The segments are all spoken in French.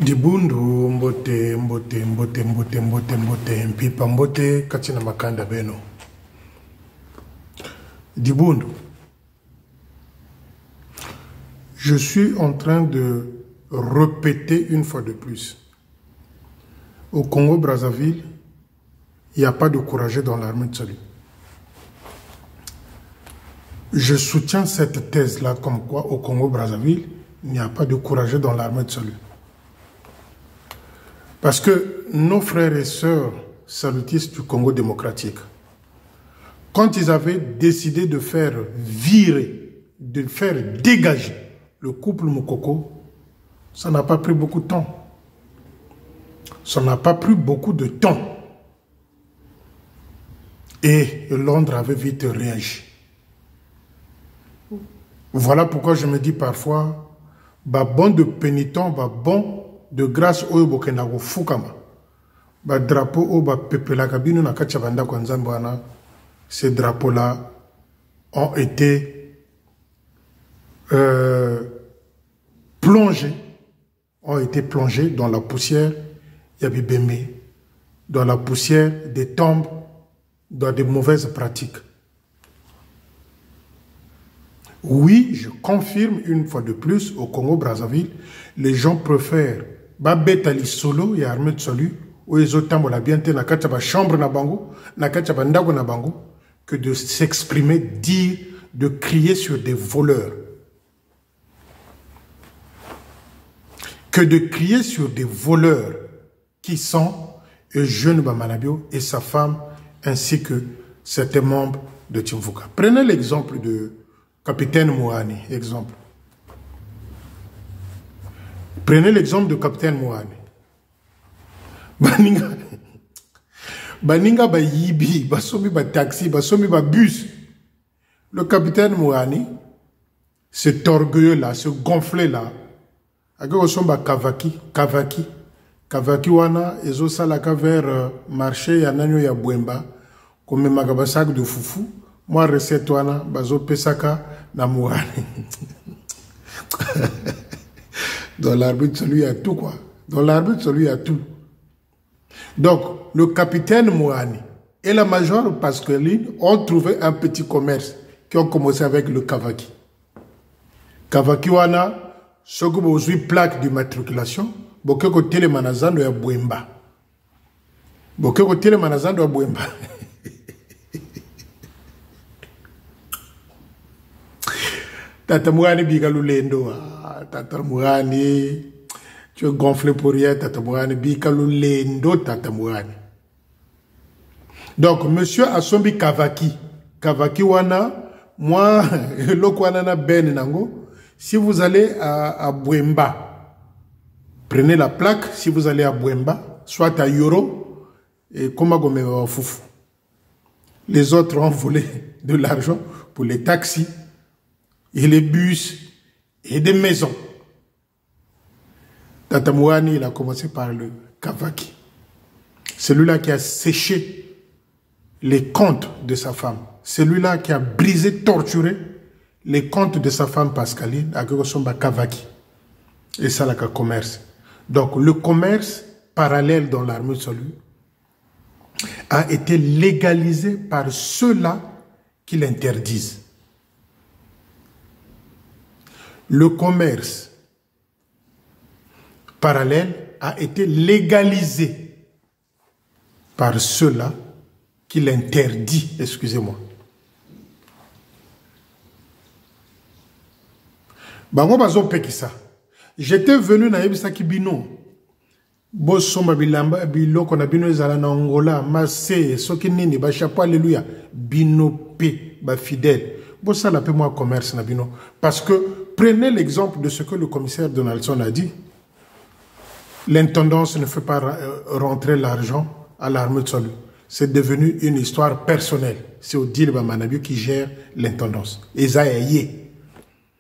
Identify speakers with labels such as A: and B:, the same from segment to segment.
A: Dibundu mbote mbote mbote mbote mbote mbote mpipa mbote katina makanda beno. Dibundu. Je suis en train de répéter une fois de plus. Au Congo-Brazzaville, il n'y a pas de courageux dans l'armée de salut. Je soutiens cette thèse-là comme quoi au Congo-Brazzaville, il n'y a pas de courageux dans l'armée de salut. Parce que nos frères et sœurs salutistes du Congo démocratique, quand ils avaient décidé de faire virer, de faire dégager le couple Mokoko, ça n'a pas pris beaucoup de temps. Ça n'a pas pris beaucoup de temps. Et Londres avait vite réagi. Voilà pourquoi je me dis parfois, bah bon de pénitent, bah bon de grâce au Bokenago Fukama. Bah drapeau au bah pepela kabino na kachabanda kwa nzambwana. Ces drapeaux-là ont été plongés dans la poussière Yabibembe, dans la poussière des tombes, dans des mauvaises pratiques. Oui, je confirme une fois de plus, au Congo-Brazzaville, les gens préfèrent Babetali solo et armée de salut, ou les autres la bienté na kachaba chambre na bango, na kachaba ndago na bango, que de s'exprimer, dire, de crier sur des voleurs. Que de crier sur des voleurs qui sont le jeune Bamanabio et sa femme, ainsi que certains membres de Timvuka. Prenez l'exemple de Capitaine Mouani, exemple. Prenez l'exemple de Capitaine Mouani. Baninga ba yibi, basomi ba taxi, basomi ba bus. Le capitaine Mouani, cet orgueil-là, ce gonflé-là, Kavaki wana, ezo salaka vers marché ya nanyo ya Bwemba, comme magabasak de foufou, moi recette wana, bazo pesaka na Mouani. Dans l'arbitre, celui il y a tout quoi. Dans l'arbitre, celui il y a tout. Donc, le capitaine Mouani et la major Pascaline ont trouvé un petit commerce qui ont commencé avec le Kavaki. Kavaki wana, ce que vous avez plaque d'immatriculation, bokeko tele manazando ya Bwemba. Bokeko tele manazando ya Bwemba. Tata Mouani bigalu lendo. Tata Mouani, tu es gonflé pour rien, Tata Mouani, bigalu lendo, Tata Mouani. Donc, monsieur Asombi Kavaki, Kavaki wana, moi, lokwana na ben nango, si vous allez à Bwemba, prenez la plaque, si vous allez à Bwemba, soit à Yoro, et Komagome wa Foufou. Les autres ont volé de l'argent pour les taxis, et les bus, et des maisons. Tata Mouani, il a commencé par le Kavaki. Celui-là qui a séché les comptes de sa femme. Celui-là qui a brisé, torturé les comptes de sa femme Pascaline, à Gosomba Kavaki. Et ça, là, le commerce. Donc, le commerce parallèle dans l'armée de salut a été légalisé par ceux-là qui l'interdisent. Le commerce parallèle a été légalisé par ceux-là qui l'interdit, excusez-moi. Bango bazo pekisa. J'étais venu na yebisa kibino. Bosoma bilamba biloko na bino ezala na Angola, Marseille, soki nini ba chapeau alléluia, bino pe ba fidèle. Bossa la paix moi commerce na bino parce que prenez l'exemple de ce que le commissaire Donaldson a dit. L'intendance ne fait pas rentrer l'argent à l'armée de salut. C'est devenu une histoire personnelle. C'est Odile Bamanabio qui gère l'intendance. Esaïe.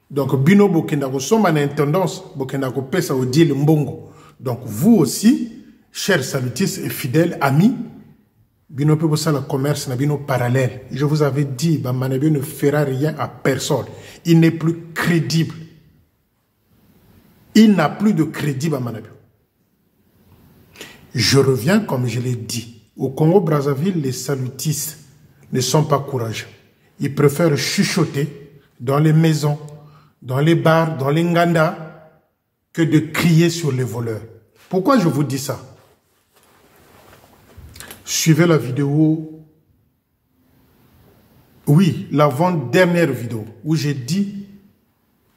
A: Donc, Bino Bokendako sommes en intendance, Bokendako pesa Odile Mbongo. Donc, vous aussi, chers salutistes et fidèles amis, Bino peut bosser le commerce na bino parallèle. Je vous avais dit, Bamanabio ne fera rien à personne. Il n'est plus crédible. Il n'a plus de crédit, Bamanabio. Je reviens, comme je l'ai dit. Au Congo-Brazzaville, les salutistes ne sont pas courageux. Ils préfèrent chuchoter dans les maisons, dans les bars, dans les ngandas, que de crier sur les voleurs. Pourquoi je vous dis ça? Suivez la vidéo, oui, l'avant-dernière vidéo, où j'ai dit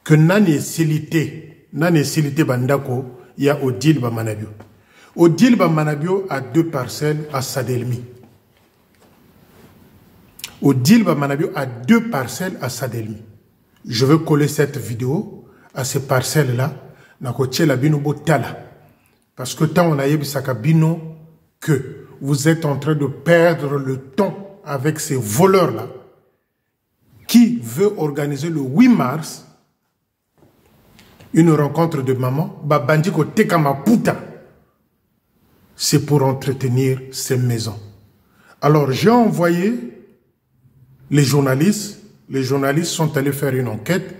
A: que Nani Silité Bandako, il y a Odile Bamanabio. Odile Bamanabio a 2 parcelles à Sadelmi. Odile Bamanabio a 2 parcelles à Sadelmi. Je veux coller cette vidéo à ces parcelles-là, parce que tant on a eu Sakabino que vous êtes en train de perdre le temps avec ces voleurs-là qui veut organiser le 8 mars une rencontre de maman, Babandiko Tekamaputa. C'est pour entretenir ces maisons. Alors j'ai envoyé les journalistes sont allés faire une enquête,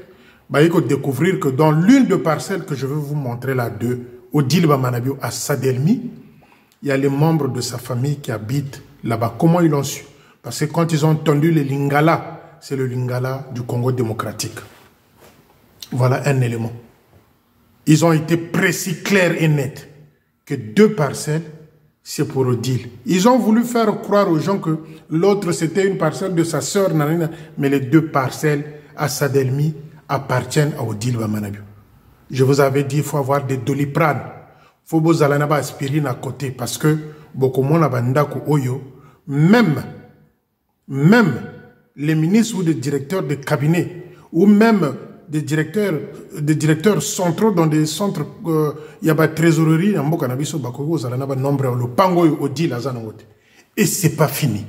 A: il faut découvrir que dans l'une des parcelles que je vais vous montrer là, de Odile Bamanabio à Sadelmi, il y a les membres de sa famille qui habitent là-bas. Comment ils l'ont su? Parce que quand ils ont entendu le Lingala, c'est le Lingala du Congo démocratique. Voilà un élément. Ils ont été précis, clairs et nets que 2 parcelles, c'est pour Odile. Ils ont voulu faire croire aux gens que l'autre c'était une parcelle de sa sœur, mais les 2 parcelles à Sadelmi appartiennent à Odile Bamanabio. Je vous avais dit qu'il faut avoir des Doliprane. Il faut vous aller aspirine à côté parce que beaucoup de monde même les ministres ou des directeurs de cabinet ou même des directeurs centraux dans des centres, il y a des trésoreries, et c'est pas fini.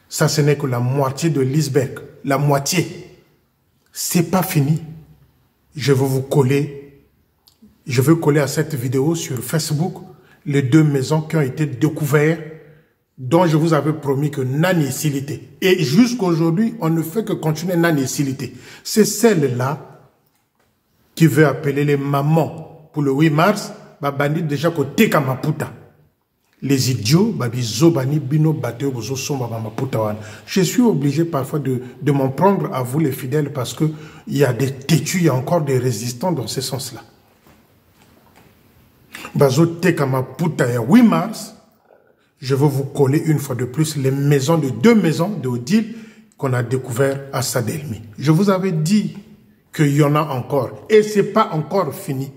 A: Ça, ce n'est que la moitié de l'iceberg. La moitié. C'est pas fini. Je vais coller à cette vidéo sur Facebook les 2 maisons qui ont été découvertes, dont je vous avais promis que Nani Silité. Et jusqu'aujourd'hui, on ne fait que continuer Nani Silité. C'est celle-là qui veut appeler les mamans pour le 8 mars, bandit déjà côté Kamaputa. Les idiots, je suis obligé parfois de m'en prendre à vous les fidèles parce qu'il y a des têtus, il y a encore des résistants dans ce sens-là. Bazo Tekamaputa, 8 mars, je vais vous coller une fois de plus les maisons de 2 maisons de Odile qu'on a découvert à Sadelmi. Je vous avais dit qu'il y en a encore et ce n'est pas encore fini.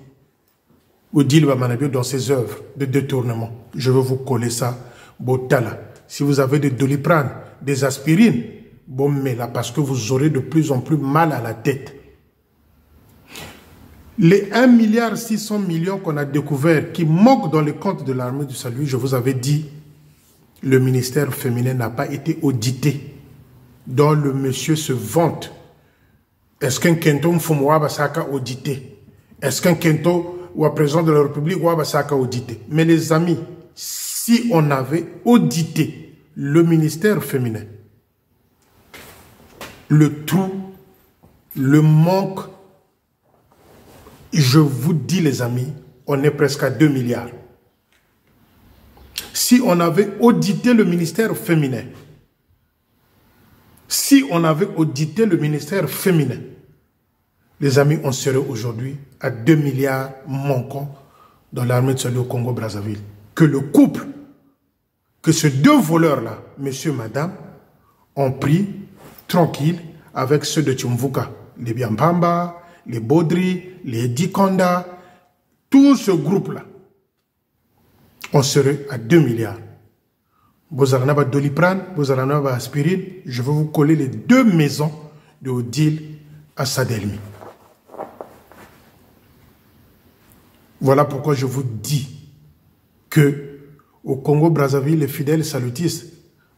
A: Odile Bamanabio dans ses œuvres de détournement. Je vais vous coller ça. Botala. Si vous avez des Doliprane, des aspirines, bon, mais là, parce que vous aurez de plus en plus mal à la tête. Les 1,6 milliard qu'on a découvert qui manquent dans les comptes de l'armée du salut, je vous avais dit, le ministère féminin n'a pas été audité, dont le monsieur se vante. Est-ce qu'un Kento Mfumwa Basaka audité? Est-ce qu'un Kento ou à président de la République ou à Basaka audité? Mais les amis, si on avait audité le ministère féminin, le trou, le manque, je vous dis les amis, on est presque à 2 milliards. Si on avait audité le ministère féminin, les amis, on serait aujourd'hui à 2 milliards manquants dans l'armée de salut au Congo-Brazzaville. Que le couple, que ces 2 voleurs-là, monsieur, madame, ont pris tranquille avec ceux de Tchumvuka, les Biampamba, les Baudry, les Dikonda, tout ce groupe-là, on serait à 2 milliards. Bozaranaba Doliprane, Bozaranaba Aspirine, je vais vous coller les 2 maisons de Odile à Sadelmi. Voilà pourquoi je vous dis que au Congo-Brazzaville, les fidèles salutistes,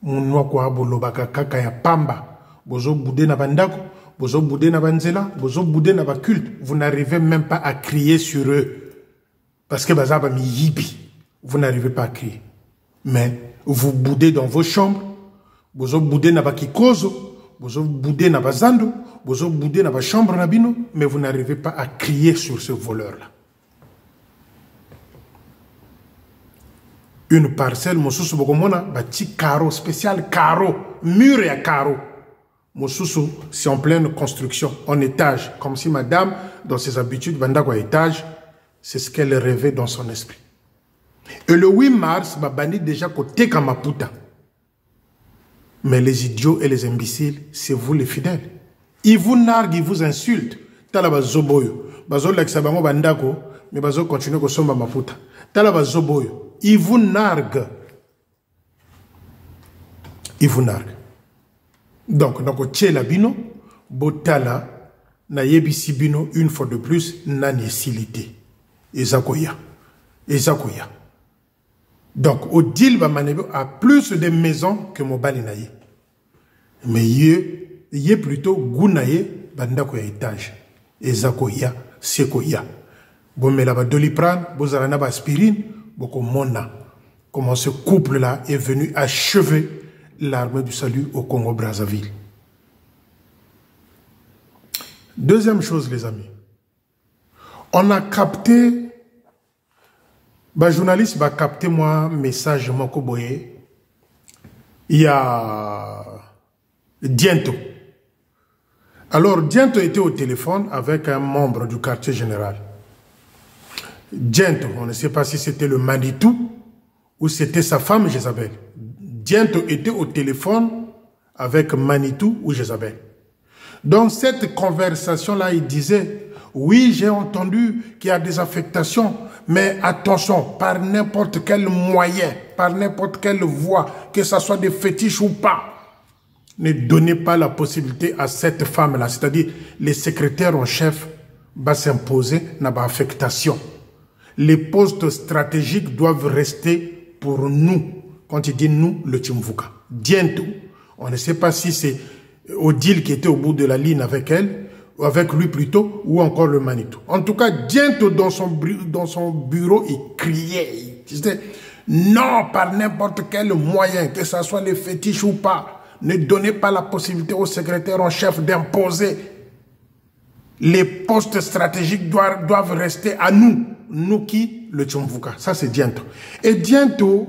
A: Mounouakwa Bolobaka Kakaya Pamba, Bozo Boudé Nabandako, Bozo Boudé Nabanzela, Bozo Boudé Nabaculte, vous n'arrivez même pas à crier sur eux. Parce que Bazaba mi yibi, vous n'arrivez pas à crier. Mais vous boudez dans vos chambres, Bozo Boudé Nabakikozo, Bozo Boudé Nabazando, Bozo Boudé Nabachambre Nabino, mais vous n'arrivez pas à crier sur ce voleur-là. une parcelle, mosusu bokomona bati carreau spécial, carreau, mur et à carreau. Mosusu, c'est en pleine construction, en étage, comme si madame, dans ses habitudes, bandako étage, c'est ce qu'elle rêvait dans son esprit. Et le 8 mars, babani déjà côté Kamaputa. Mais les idiots et les imbéciles, c'est vous les fidèles. Ils vous narguent, ils vous insultent. Talaba zoboyo, bazo l'exabango bandako, mais bazo continue ko somba maputa. Talaba zoboyo, ils vous narguent. Ils vous narguent. Donc, tchela bino, botala, na yebisi bino, une fois de plus, na nécessité. Ezakoya. Ezakoya. Donc, Odile Manebe a plus de maisons que Mobali naye. Mais yé plutôt Gounaye, bandako ya étage. Ezakoya, Sekoya. Bon, mais là-bas, Doliprane, Bozarana aspirine, beaucoup mona. Comment ce couple-là est venu achever l'armée du salut au Congo-Brazzaville. Deuxième chose, les amis. On a capté, journaliste va capter moi message Moko Boye. Il y a Diento. Alors Diento était au téléphone avec un membre du quartier général. Diento, on ne sait pas si c'était le Manitou ou c'était sa femme Jézabel. Diento était au téléphone avec Manitou ou Jézabel. Dans cette conversation-là, il disait, oui, j'ai entendu qu'il y a des affectations, mais attention, par n'importe quel moyen, par n'importe quelle voie, que ce soit des fétiches ou pas, ne donnez pas la possibilité à cette femme-là, c'est-à-dire les secrétaires en chef, va s'imposer dans l'affectation. Les postes stratégiques doivent rester pour nous. Quand il dit nous, le Tchimvuka. Diento, on ne sait pas si c'est Odile qui était au bout de la ligne avec elle, ou avec lui plutôt, ou encore le Manitou. En tout cas, Diento dans son bureau, il criait. Il disait, non, par n'importe quel moyen, que ce soit les fétiches ou pas, ne donnez pas la possibilité au secrétaire en chef d'imposer. Les postes stratégiques doivent rester à nous. Nous qui? Le Tchimvuka. Ça, c'est Diento. Et Diento,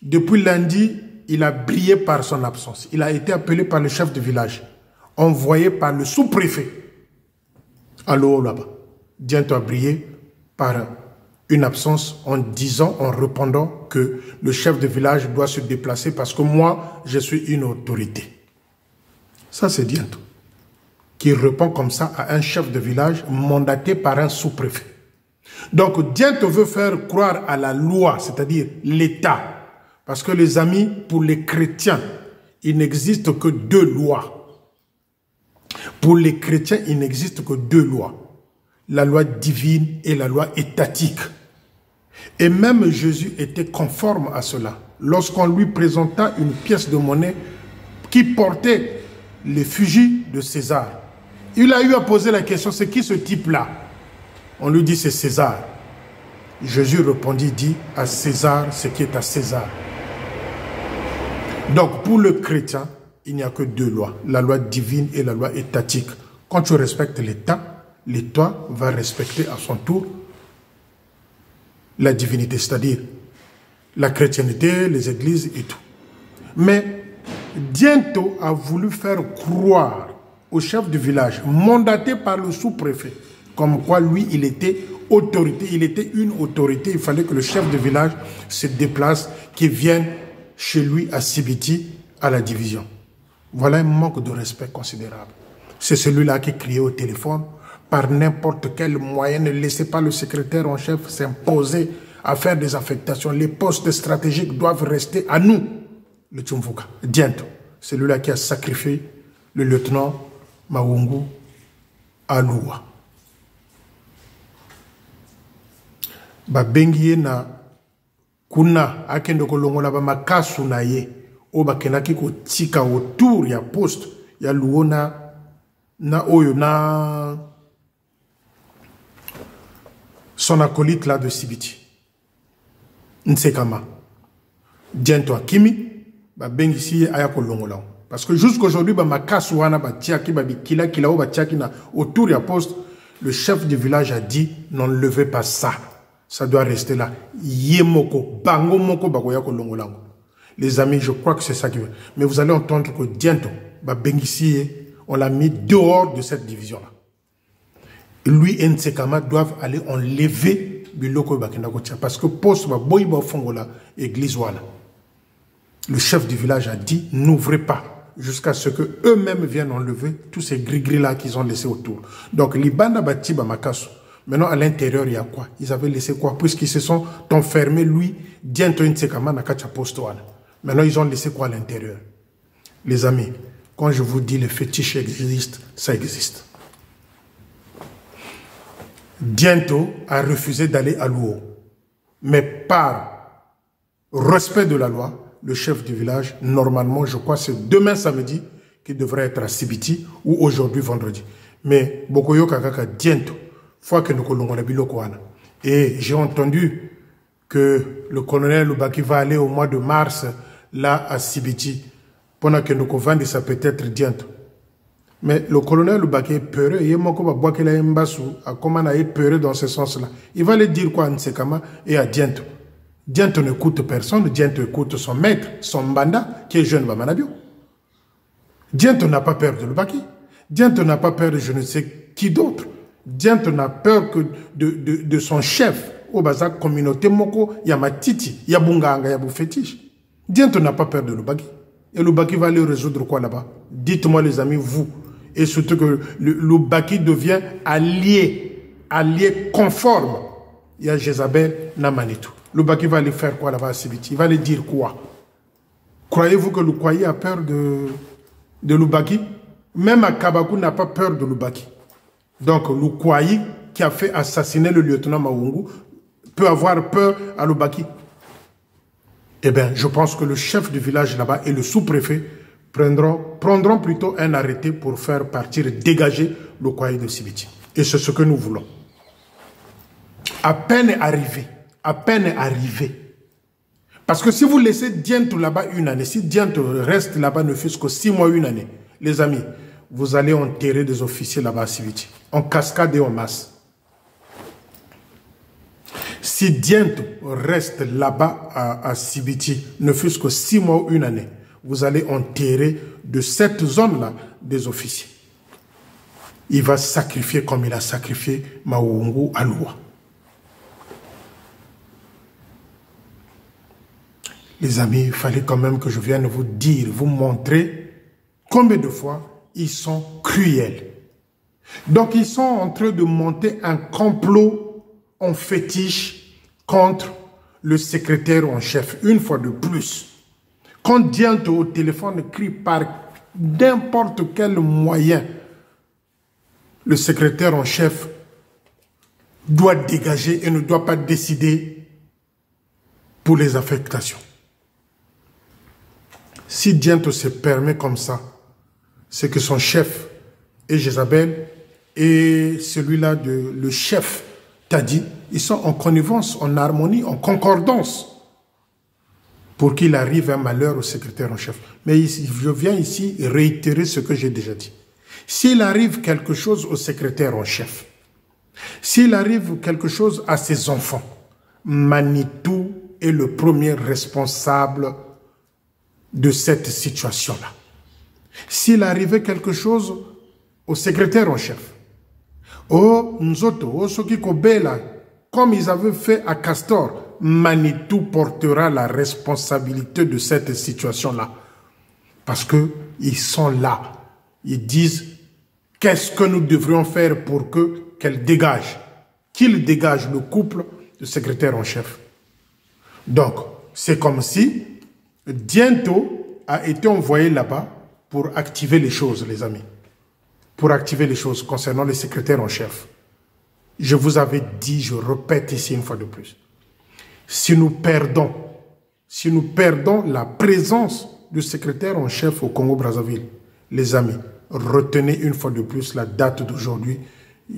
A: depuis lundi, il a brillé par son absence. Il a été appelé par le chef de village, envoyé par le sous-préfet. Alors là-bas, Diento a brillé par une absence en disant, en répondant que le chef de village doit se déplacer parce que moi, je suis une autorité. Ça, c'est Diento, qui répond comme ça à un chef de village mandaté par un sous-préfet. Donc, Diento veut faire croire à la loi, c'est-à-dire l'État. Parce que les amis, pour les chrétiens, il n'existe que deux lois. Pour les chrétiens, il n'existe que deux lois. La loi divine et la loi étatique. Et même Jésus était conforme à cela. Lorsqu'on lui présenta une pièce de monnaie qui portait l'effigie de César, il a eu à poser la question, c'est qui ce type-là? On lui dit, c'est César. Jésus répondit, dit à César ce qui est à César. Donc, pour le chrétien, il n'y a que deux lois, la loi divine et la loi étatique. Quand tu respectes l'État, l'État va respecter à son tour la divinité, c'est-à-dire la chrétienté, les églises et tout. Mais Diento a voulu faire croire au chef du village, mandaté par le sous-préfet, comme quoi lui, il était autorité, il était une autorité, il fallait que le chef de village se déplace, qu'il vienne chez lui à Sibiti, à la division. Voilà un manque de respect considérable. C'est celui-là qui criait au téléphone, par n'importe quel moyen, ne laissez pas le secrétaire en chef s'imposer à faire des affectations. Les postes stratégiques doivent rester à nous, le Tchimvuka. Diento, celui-là qui a sacrifié le lieutenant Maungu à Loua. Babengiye na kuna akende kolongola ba makasu na ye o bakenaki ko tika autour ya poste ya luona na oyo na son acolyte là de Sibiti Nsekama Diento Akimi babengisi aya kolongola parce que jusqu'aujourd'hui ba makasu wana ba tiaki ba bikila kila o ba tiaki na autour ya poste. Le chef du village a dit, n'enlevez pas ça. Ça doit rester là. Yemoko, bango moko bakoya kolongolango. Les amis, je crois que c'est ça qui veut. Mais vous allez entendre que Diento, on l'a mis dehors de cette division-là. Lui et Nsekama doivent aller enlever Biloko Bakendakotia. Parce que poste va boiba fongola église wana. Le chef du village a dit, n'ouvrez pas jusqu'à ce que eux-mêmes viennent enlever tous ces gris-gris-là qu'ils ont laissés autour. Donc, Libana Batiba Makasu. Maintenant, à l'intérieur, il y a quoi? Ils avaient laissé quoi? Puisqu'ils se sont enfermés, lui, Diento Nsekama Nakacha Postoana. Maintenant, ils ont laissé quoi à l'intérieur? Les amis, quand je vous dis le fétiche existe, ça existe. Diento a refusé d'aller à Luo. Mais par respect de la loi, le chef du village, normalement, je crois, c'est demain samedi qu'il devrait être à Sibiti ou aujourd'hui vendredi. Mais Bokoyo Kakaka Diento, fois que nous colons la Bilokouana. Et j'ai entendu que le colonel Lubaki va aller au mois de mars là à Sibiti pendant que nous vendons ça peut-être Diento. Mais le colonel Lubaki est peureux, il a comment est peureux dans ce sens-là. Il va lui dire quoi à Nsekama et à Diento. Diento n'écoute personne, Diento écoute son maître, son banda, qui est jeune Bamanabio. Diento n'a pas peur de Lubaki. Diento n'a pas peur de je ne sais qui d'autre. Diento n'a peur que de son chef, au bazar communauté Moko, Yamatiti, Yabunganga, Yabou fétiche. Diento n'a pas peur de Lubaki. Et Lubaki va aller résoudre quoi là-bas? Dites-moi les amis, vous. Et surtout que Lubaki devient allié conforme. Il y a Jézabel, Namanitou. Lubaki va aller faire quoi là-bas à Sibiti? Il va aller dire quoi? Croyez-vous que Lukwayi a peur de Lubaki? Même Akabakou n'a pas peur de Lubaki. Donc Lukwayi, qui a fait assassiner le lieutenant Maungu, peut avoir peur à Lubaki. Eh bien, je pense que le chef du village là-bas et le sous-préfet prendront plutôt un arrêté pour faire partir et dégager le Kwaï de Sibiti. Et c'est ce que nous voulons. À peine arrivé. Parce que si vous laissez Diento là-bas une année, si Diento reste là-bas ne fût-ce que 6 mois, une année, les amis, vous allez enterrer des officiers là-bas à Sibiti, en cascade et en masse. Si Diento reste là-bas à Sibiti, ne fût-ce que 6 mois ou une année, vous allez enterrer de cette zone-là des officiers. Il va sacrifier comme il a sacrifié Maungu à Loua. Les amis, il fallait quand même que je vienne vous dire, vous montrer combien de fois ils sont cruels. Donc ils sont en train de monter un complot en fétiche contre le secrétaire en chef, une fois de plus. Quand Diento au téléphone crie par n'importe quel moyen, le secrétaire en chef doit dégager et ne doit pas décider pour les affectations. Si Diento se permet comme ça, c'est que son chef et Jézabel et celui-là, le chef Tadi, ils sont en connivence, en harmonie, en concordance pour qu'il arrive un malheur au secrétaire en chef. Mais je viens ici réitérer ce que j'ai déjà dit. S'il arrive quelque chose au secrétaire en chef, s'il arrive quelque chose à ses enfants, Manitou est le premier responsable de cette situation-là. S'il arrivait quelque chose au secrétaire en chef, oh Nzoto, oh Soki Kobela, comme ils avaient fait à Castor, Manitou portera la responsabilité de cette situation-là. Parce qu'ils sont là. Ils disent, qu'est-ce que nous devrions faire pour qu'elle dégage, qu'il dégage le couple de secrétaire en chef. Donc, c'est comme si Diento a été envoyé là-bas pour activer les choses, les amis. Pour activer les choses concernant les secrétaires en chef. Je vous avais dit, je répète ici une fois de plus. Si nous perdons la présence du secrétaire en chef au Congo-Brazzaville, les amis, retenez une fois de plus la date d'aujourd'hui,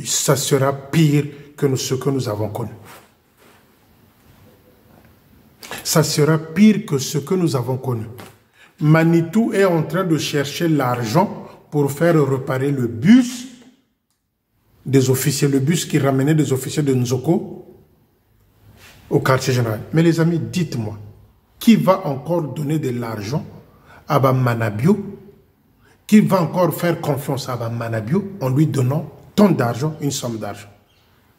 A: ça sera pire que ce que nous avons connu. Ça sera pire que ce que nous avons connu. Manitou est en train de chercher l'argent pour faire réparer le bus des officiers, le bus qui ramenait des officiers de Nzoko. au quartier général. Mais les amis, dites-moi, qui va encore donner de l'argent à Manabio? Qui va encore faire confiance à Manabio en lui donnant tant d'argent, une somme d'argent?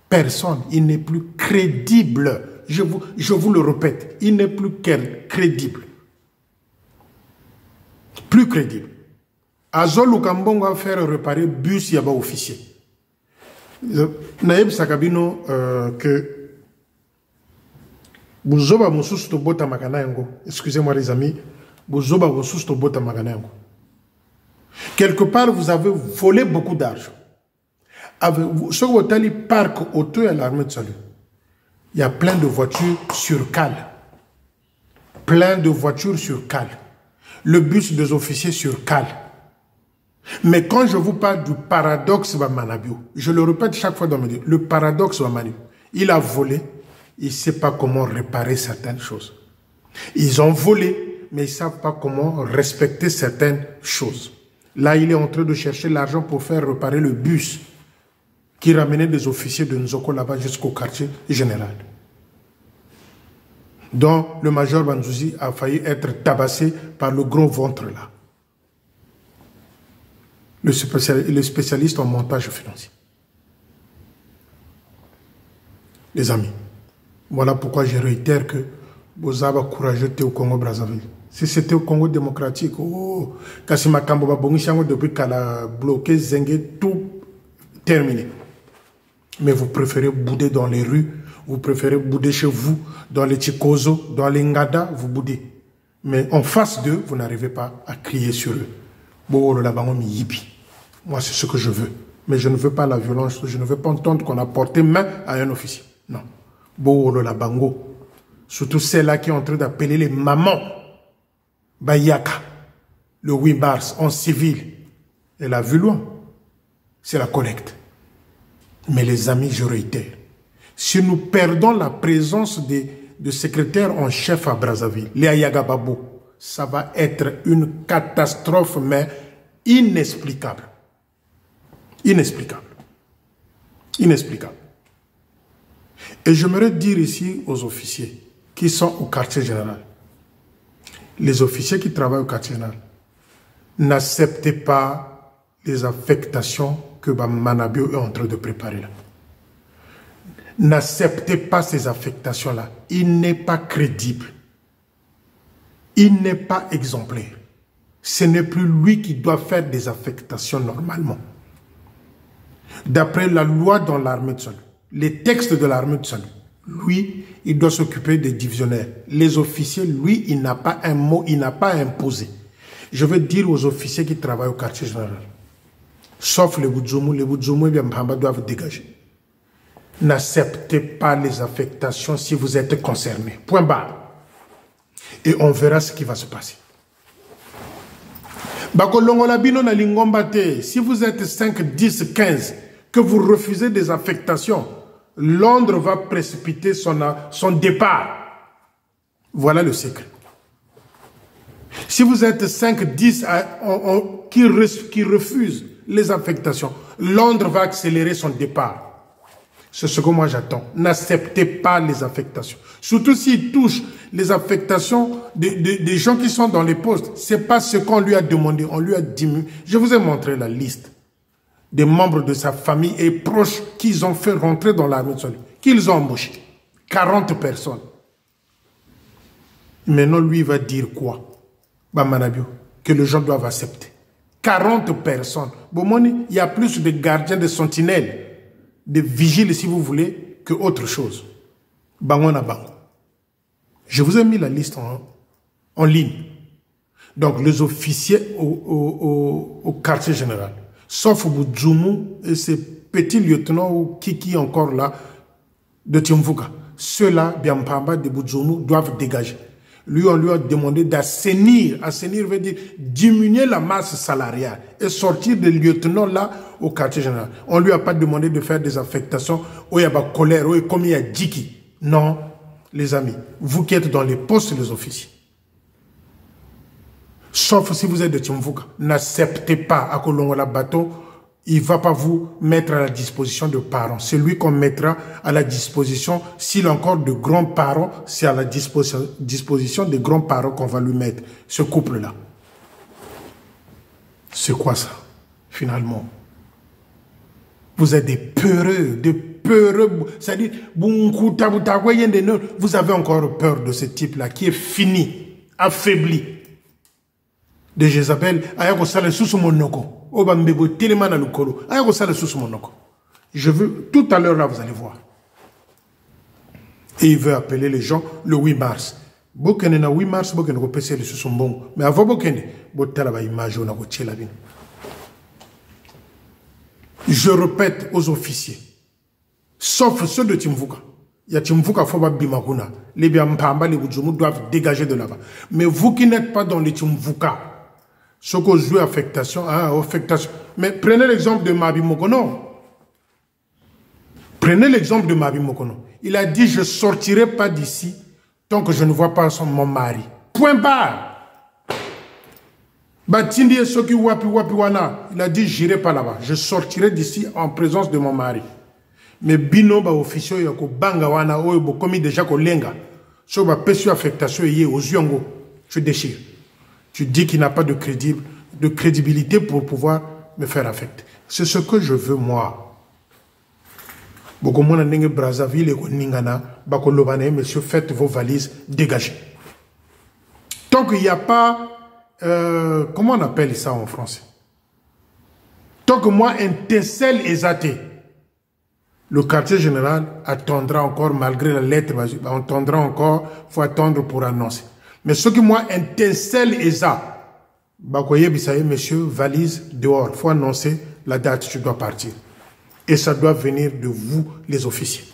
A: Personne. Il n'est plus crédible. Je vous le répète, il n'est plus crédible. Plus crédible. Azol Lukambon va faire réparer bus yaba officier. Naïb Sakabino que Bouzoba Moussous to bota makanayango. Excusez-moi les amis. Bouzoba Moussous to bota makanayango. Quelque part, vous avez volé beaucoup d'argent. Sur votre parc auto à l'armée de salut, il y a plein de voitures sur cale. Plein de voitures sur cale. Le bus des officiers sur cale. Mais quand je vous parle du paradoxe Manabio, je le répète chaque fois dans mes livres, le paradoxe Manabio, il a volé, il ne sait pas comment réparer certaines choses. Ils ont volé, mais ils ne savent pas comment respecter certaines choses. Là, il est en train de chercher l'argent pour faire réparer le bus qui ramenait des officiers de Nzoko là-bas jusqu'au quartier général. Donc, le major Banzouzi a failli être tabassé par le gros ventre là. Le spécialiste en montage financier. Les amis, voilà pourquoi je réitère que Bozaba courageux au Congo-Brazzaville. Si c'était au Congo démocratique, oh, Kassima Kamboba Bongishango depuis qu'elle a bloqué, zengue, tout terminé. Mais vous préférez bouder dans les rues, vous préférez bouder chez vous, dans les Chikozo, dans les Ngada, vous boudez. Mais en face d'eux, vous n'arrivez pas à crier sur eux. Moi, c'est ce que je veux. Mais je ne veux pas la violence, je ne veux pas entendre qu'on a porté main à un officier. Non. Surtout celle-là qui est en train d'appeler les mamans. Bayaka, le 8 mars, en civil. Elle a vu loin. C'est la collecte. Mais les amis, je réitère, si nous perdons la présence de secrétaires en chef à Brazzaville, les Ayagababo, ça va être une catastrophe, mais inexplicable. Inexplicable. Inexplicable. Et j'aimerais dire ici aux officiers qui sont au quartier général, les officiers qui travaillent au quartier général, n'acceptez pas les affectations que Manabio est en train de préparer là. N'acceptez pas ces affectations-là. Il n'est pas crédible. Il n'est pas exemplaire. Ce n'est plus lui qui doit faire des affectations normalement. D'après la loi dans l'armée de salut, les textes de l'armée de salut, lui, il doit s'occuper des divisionnaires. Les officiers, lui, il n'a pas un mot, il n'a pas à imposer. Je veux dire aux officiers qui travaillent au quartier général, sauf les Boudzoumou et bien Mbamba doivent dégager. N'acceptez pas les affectations si vous êtes concernés. Point barre. Et on verra ce qui va se passer. Si vous êtes 5, 10, 15, que vous refusez des affectations, Londres va précipiter son départ. Voilà le secret. Si vous êtes 5, 10 qui refusent les affectations, Londres va accélérer son départ. C'est ce que moi j'attends. N'acceptez pas les affectations. Surtout s'il touche les affectations des gens qui sont dans les postes. Ce n'est pas ce qu'on lui a demandé. On lui a diminué. Je vous ai montré la liste des membres de sa famille et proches qu'ils ont fait rentrer dans l'armée de salut. Qu'ils ont embauché. 40 personnes. Maintenant, lui, il va dire quoi? Manabio, que les gens doivent accepter. 40 personnes. Bon, il y a plus de gardiens, de sentinelles, de vigiles, si vous voulez, que autre chose. Bango. Je vous ai mis la liste en ligne. Donc, les officiers au quartier général, sauf Boudzoumou et ces petits lieutenants ou qui encore là, de Tiomvuka. Ceux-là, Biampamba de Boudzoumou, doivent dégager. Lui, on lui a demandé d'assainir. Assainir veut dire diminuer la masse salariale et sortir des lieutenants là au quartier général. On ne lui a pas demandé de faire des affectations où il y a de colère, où comme il y a Djiki. Non, les amis, vous qui êtes dans les postes, les officiers, sauf si vous êtes de Tiomvuka, n'acceptez pas à Kolongola bateau il ne va pas vous mettre à la disposition de parents. C'est lui qu'on mettra à la disposition, s'il a encore de grands-parents, c'est à la disposition des grands-parents qu'on va lui mettre, ce couple-là. C'est quoi ça, finalement? Vous êtes des peureux, c'est-à-dire, vous avez encore peur de ce type-là, qui est fini, affaibli. De Jézabel, je veux, tout à l'heure là, vous allez voir. Et il veut appeler les gens le 8 mars. Bokene na 8 mars, bokene ko pese le sous bon. Mais avant bokene, botala ba image on a ko tchela bin. Je répète aux officiers, sauf ceux de Timvuka. Il y a Timvuka Foba Bimakuna. Les Biampamba, les Boudjoumou doivent dégager de là-bas. Mais vous qui n'êtes pas dans les Timvuka, ce que je veux affectation, affectation. Mais prenez l'exemple de Mabi Mokono. Prenez l'exemple de Mabi Mokono. Il a dit, je ne sortirai pas d'ici tant que je ne vois pas mon mari. Point barre. Batindi et Soki Wapi Wapi Wana. Il a dit, j'irai pas là-bas. Je sortirai d'ici en présence de mon mari. Mais bino ba officiel yako banga wana oyo bo komi déjà ko lenga. So ba pesu affectation yé aux yongo. Tu déchires. Tu dis qu'il n'a pas de crédibilité pour pouvoir me faire affecter. C'est ce que je veux, moi. Bokomona nenge Brazzaville et Ningana, Bakolobane, monsieur, faites vos valises, dégagez. Tant qu'il n'y a pas, comment on appelle ça en français? Tant que moi, un tessel est athée, le quartier général attendra encore, malgré la lettre, on attendra encore, il faut attendre pour annoncer. Mais ce qui moi intercelle est ça. Bakoye bisaye, monsieur, valise dehors. Il faut annoncer la date, tu dois partir. Et ça doit venir de vous, les officiers.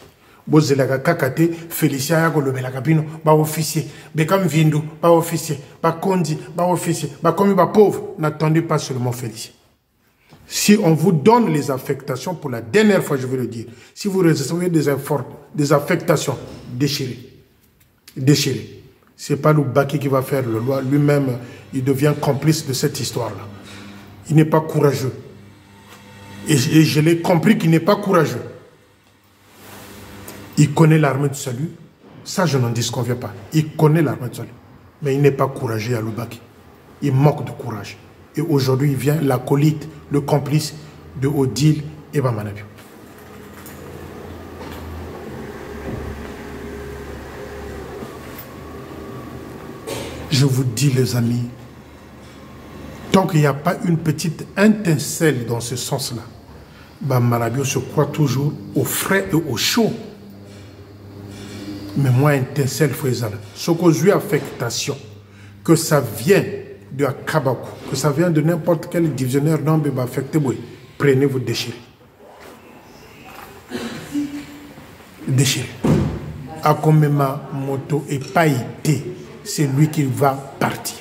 A: Bozelaga kakate, Félicia Yagolo Belagabino, ba officier. Bekam Vindu, ba officier. Ba Kondi, ba officier. Ba Komi, ba pauvre. N'attendez pas seulement Félicia. Si on vous donne les affectations, pour la dernière fois, je vais le dire, si vous recevez des affectations, déchirez. Déchirez. Ce n'est pas Loubaki qui va faire le loi. Lui-même, il devient complice de cette histoire-là. Il n'est pas courageux. Et je l'ai compris qu'il n'est pas courageux. Il connaît l'armée du salut. Ça, je n'en disconviens pas. Il connaît l'armée du salut. Mais il n'est pas courageux à Loubaki. Il manque de courage. Et aujourd'hui, il vient l'acolyte, le complice de Odile et Bamanabi. Je vous dis, les amis, tant qu'il n'y a pas une petite étincelle dans ce sens-là, Bamanabi se croit toujours au frais et au chaud. Mais moi, étincelle, Fouezala, ce que j'ai affectation, que ça vient de Akabakou, que ça vient de n'importe quel divisionnaire d'Ambe affecté, prenez vos déchirez. Déchirez. Akomema moto et pas été, c'est lui qui va partir.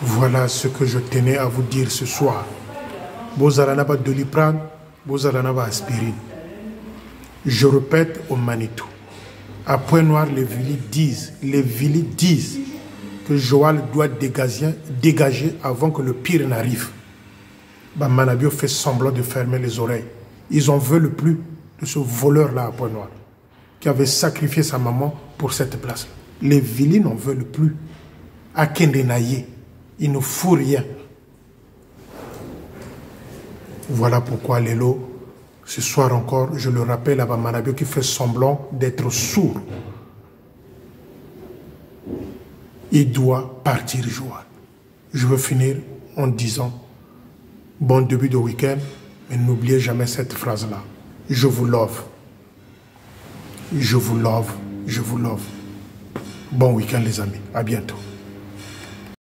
A: Voilà ce que je tenais à vous dire ce soir. Bozaranaba Doliprane, Bozaranaba aspirine. Je répète au Manitou. À Point-Noir, les Vili disent que Joal doit dégager avant que le pire n'arrive. Manabio fait semblant de fermer les oreilles. Ils en veulent plus de ce voleur-là à Point-Noir, qui avait sacrifié sa maman pour cette place. Les Vili n'en veulent plus. À Kendenaye, il ne fout rien. Voilà pourquoi Lélo, ce soir encore, je le rappelle à Bamanabio qui fait semblant d'être sourd. Il doit partir Joal. Je veux finir en disant, bon début de week-end, mais n'oubliez jamais cette phrase-là. Je vous love. Je vous love. Je vous love. Bon week-end les amis. À bientôt.